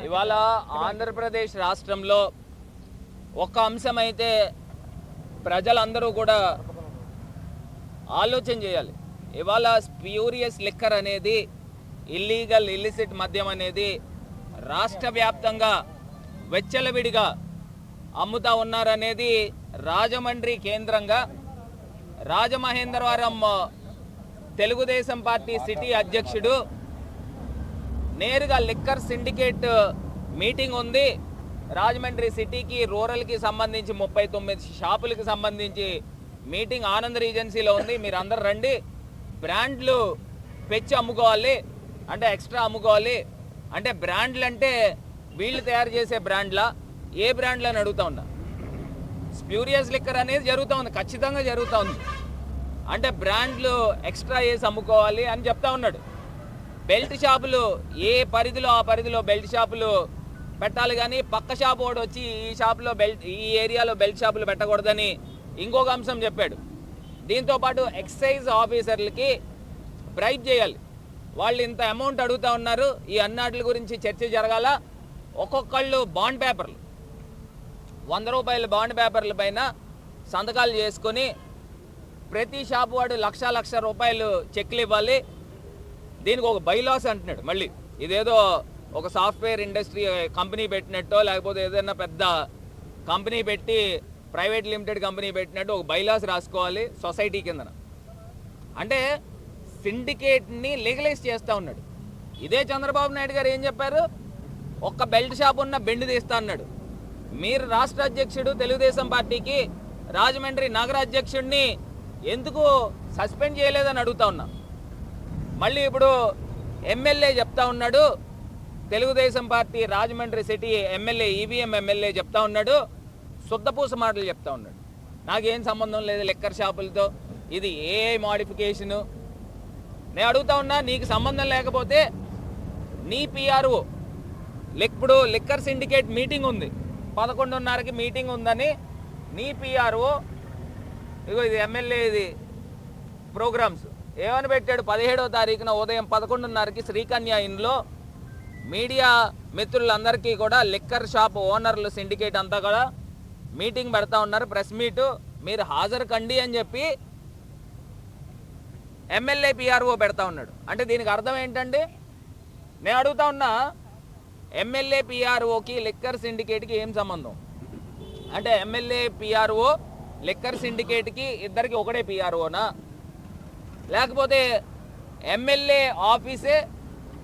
ఇవాళ ఆంధ్రప్రదేశ్ రాష్ట్రంలో ఒక అంశం అయితే ప్రజలందరూ కూడా ఆలోచన చేయాలి. ఇవాళ స్ప్యూరియస్ లిక్కర్ అనేది ఇల్లీగల్ ఇల్లిసిట్ మద్యం అనేది రాష్ట్ర వ్యాప్తంగా వెచ్చలవిడిగా అమ్ముతా ఉన్నారనేది రాజమండ్రి కేంద్రంగా రాజమహేంద్రవరం తెలుగుదేశం పార్టీ సిటీ అధ్యక్షుడు నేరుగా లిక్కర్ సిండికేట్ మీటింగ్ ఉంది. రాజమండ్రి సిటీకి రూరల్కి సంబంధించి 39 షాపులకు సంబంధించి మీటింగ్ ఆనంద్ రీజెన్సీలో ఉంది. మీరు అందరు రండి, బ్రాండ్లు పెంచి అమ్ముకోవాలి అంటే ఎక్స్ట్రా అమ్ముకోవాలి అంటే బ్రాండ్లు అంటే వీళ్ళు తయారు చేసే బ్రాండ్లా ఏ బ్రాండ్లు అని అడుగుతా ఉన్నా. స్ప్యూరియస్ లిక్కర్ అనేది జరుగుతూ ఉంది, ఖచ్చితంగా జరుగుతూ ఉంది. అంటే బ్రాండ్లు ఎక్స్ట్రా వేసి అమ్ముకోవాలి అని చెప్తా ఉన్నాడు. బెల్ట్ షాపులు ఏ పరిధిలో ఆ పరిధిలో బెల్ట్ షాపులు పెట్టాలి, కానీ పక్క షాపు వాడు వచ్చి ఈ షాపులో ఈ ఏరియాలో బెల్ట్ షాపులు పెట్టకూడదని ఇంకొక అంశం చెప్పాడు. దీంతోపాటు ఎక్సైజ్ ఆఫీసర్లకి బ్రైబ్ చేయాలి. వాళ్ళు ఇంత అమౌంట్ అడుగుతూ ఉన్నారు, ఈ అన్నాటి గురించి చర్చ జరగాల. ఒక్కొక్కళ్ళు బాండ్ పేపర్లు 100 రూపాయల బాండ్ పేపర్ల పైన సంతకాలు చేసుకొని ప్రతి షాపు వాడు లక్ష రూపాయలు చెక్లు ఇవ్వాలి. దీనికి ఒక బైలాస్ అంటున్నాడు. మళ్ళీ ఇదేదో ఒక సాఫ్ట్వేర్ ఇండస్ట్రీ కంపెనీ పెట్టినట్టో లేకపోతే ఏదైనా పెద్ద కంపెనీ పెట్టి ప్రైవేట్ లిమిటెడ్ కంపెనీ పెట్టినట్టు ఒక బైలాస్ రాసుకోవాలి సొసైటీ కిందన. అంటే సిండికేట్ని లీగలైజ్ చేస్తూ ఉన్నాడు. ఇదే చంద్రబాబు నాయుడు గారు ఏం చెప్పారు, ఒక్క బెల్ట్ షాప్ ఉన్న బెండ్ తీస్తా అన్నాడు. మీరు రాష్ట్ర అధ్యక్షుడు తెలుగుదేశం పార్టీకి రాజమండ్రి నగర అధ్యక్షుడిని ఎందుకు సస్పెండ్ చేయలేదని అడుగుతా ఉన్నా. మళ్ళీ ఇప్పుడు ఎమ్మెల్యే చెప్తా ఉన్నాడు, Telugu Desam party Rajahmundry city MLA EVM MLA చెప్తా ఉన్నాడు, శుద్ధపూస మాటలు చెప్తా ఉన్నాడు. నాకేం సంబంధం లేదు లిక్కర్ షాపులతో, ఇది ఏ మోడిఫికేషను. నేను అడుగుతా ఉన్నా, నీకు సంబంధం లేకపోతే నీ పిఆర్ఓ ఇప్పుడు లిక్కర్ సిండికేట్ మీటింగ్ ఉంది, 11:30కి మీటింగ్ ఉందని నీ పిఆర్ఓ ఇగో ఇది ఎమ్మెల్యే ఇది ప్రోగ్రామ్స్ ఏమని పెట్టాడు, 17వ తారీఖున ఉదయం 11:30కి శ్రీకన్య ఇన్లో మీడియా మిత్రులందరికీ కూడా లిక్కర్ షాప్ ఓనర్లు సిండికేట్ అంతా కూడా మీటింగ్ పెడతా ఉన్నారు, ప్రెస్ మీటు, మీరు హాజరు కండి అని చెప్పి ఎమ్మెల్యే పిఆర్ఓ పెడతా ఉన్నాడు. అంటే దీనికి అర్థం ఏంటండి? నేను అడుగుతా ఉన్నా, ఎమ్మెల్యే పిఆర్ఓకి లిక్కర్ సిండికేట్కి ఏం సంబంధం? అంటే ఎమ్మెల్యే పిఆర్ఓ లిక్కర్ సిండికేట్కి ఇద్దరికి ఒకటే పిఆర్ఓనా, లేకపోతే ఎమ్మెల్యే ఆఫీసే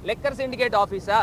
లిక్కర్ సిండికేట్ ఆఫీసా?